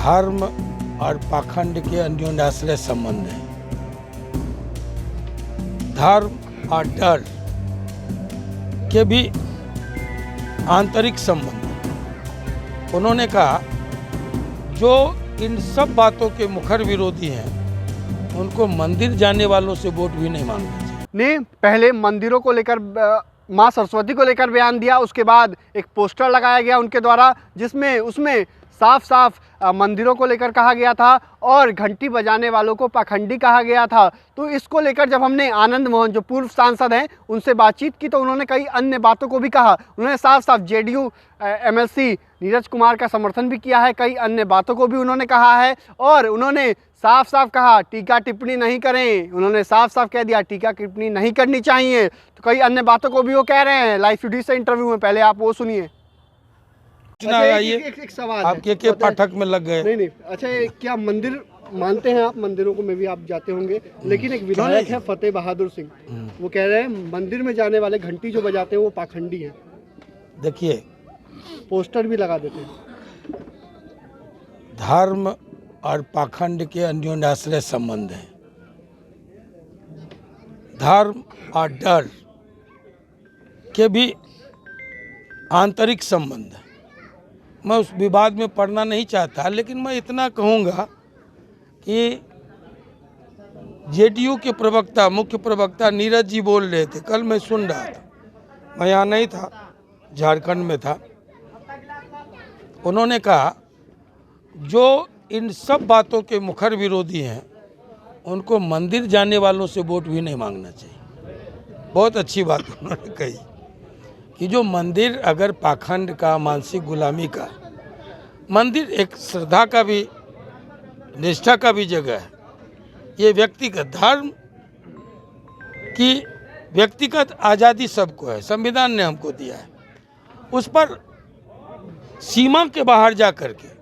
धर्म और पाखंड के अन्योन्याश्रय संबंध है। धर्म और डर के भी आंतरिक संबंध है। उन्होंने कहा जो इन सब बातों के मुखर विरोधी हैं उनको मंदिर जाने वालों से वोट भी नहीं मांगना चाहिए। ने पहले मंदिरों को लेकर माँ सरस्वती को लेकर बयान दिया, उसके बाद एक पोस्टर लगाया गया उनके द्वारा जिसमें उसमें साफ साफ मंदिरों को लेकर कहा गया था और घंटी बजाने वालों को पाखंडी कहा गया था। तो इसको लेकर जब हमने आनंद मोहन जो पूर्व सांसद हैं उनसे बातचीत की तो उन्होंने कई अन्य बातों को भी कहा। उन्होंने साफ साफ जेडीयू एमएलसी नीरज कुमार का समर्थन भी किया है, कई अन्य बातों को भी उन्होंने कहा है और उन्होंने साफ साफ कहा टीका टिप्पणी नहीं करें। उन्होंने साफ साफ कह दिया टीका टिप्पणी नहीं करनी चाहिए। तो कई अन्य बातों को भी वो कह रहे हैं लाइव वीडियो से इंटरव्यू में, पहले आप वो सुनिए। अच्छा, एक सवाल आप के पाठक में लग गए। नहीं, अच्छा क्या मंदिर मानते हैं आप? मंदिरों को में भी आप जाते होंगे, लेकिन एक विधायक है फतेह बहादुर सिंह, वो कह रहे हैं मंदिर में जाने वाले घंटी जो बजाते हैं वो पाखंडी है। देखिए, पोस्टर भी लगा देते हैं। धर्म और पाखंड के अन्योन्याश्रय संबंध है। धर्म और डर के भी आंतरिक संबंध है। मैं उस विवाद में पढ़ना नहीं चाहता, लेकिन मैं इतना कहूँगा कि जेडीयू के प्रवक्ता, मुख्य प्रवक्ता नीरज जी बोल रहे थे, कल मैं सुन रहा था, मैं यहाँ नहीं था, झारखंड में था। उन्होंने कहा जो इन सब बातों के मुखर विरोधी हैं उनको मंदिर जाने वालों से वोट भी नहीं मांगना चाहिए। बहुत अच्छी बात उन्होंने कही कि जो मंदिर अगर पाखंड का, मानसिक गुलामी का, मंदिर एक श्रद्धा का भी, निष्ठा का भी जगह है। ये व्यक्तिगत धर्म की व्यक्तिगत आज़ादी सबको है, संविधान ने हमको दिया है। उस पर सीमा के बाहर जा करके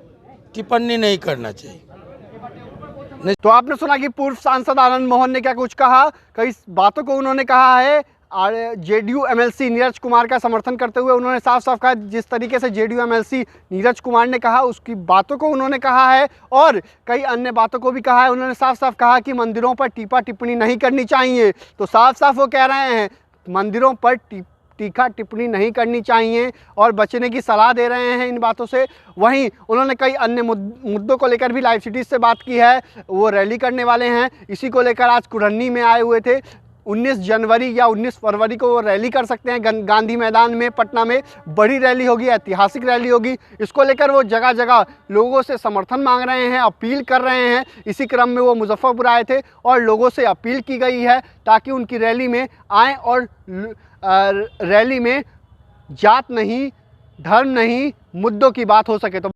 टिप्पणी नहीं करना चाहिए। तो आपने सुना कि पूर्व सांसद आनंद मोहन ने क्या कुछ कहा, कई बातों को उन्होंने कहा है। जेडीयू एमएलसी नीरज कुमार का समर्थन करते हुए उन्होंने साफ साफ कहा जिस तरीके से जेडीयू एमएलसी नीरज कुमार ने कहा उसकी बातों को उन्होंने कहा है और कई अन्य बातों को भी कहा है। उन्होंने साफ साफ कहा कि मंदिरों पर टीका टिप्पणी नहीं करनी चाहिए। तो साफ साफ वो कह रहे हैं मंदिरों पर टीका टिप्पणी नहीं करनी चाहिए और बचने की सलाह दे रहे हैं इन बातों से। वहीं उन्होंने कई अन्य मुद्दों को लेकर भी लाइव सिटीज से बात की है। वो रैली करने वाले हैं, इसी को लेकर आज कुरन्नी में आए हुए थे। 19 जनवरी या 19 फरवरी को वो रैली कर सकते हैं गांधी मैदान में, पटना में बड़ी रैली होगी, ऐतिहासिक रैली होगी। इसको लेकर वो जगह जगह लोगों से समर्थन मांग रहे हैं, अपील कर रहे हैं। इसी क्रम में वो मुजफ्फरपुर आए थे और लोगों से अपील की गई है ताकि उनकी रैली में आएँ और रैली में जात नहीं, धर्म नहीं, मुद्दों की बात हो सके। तो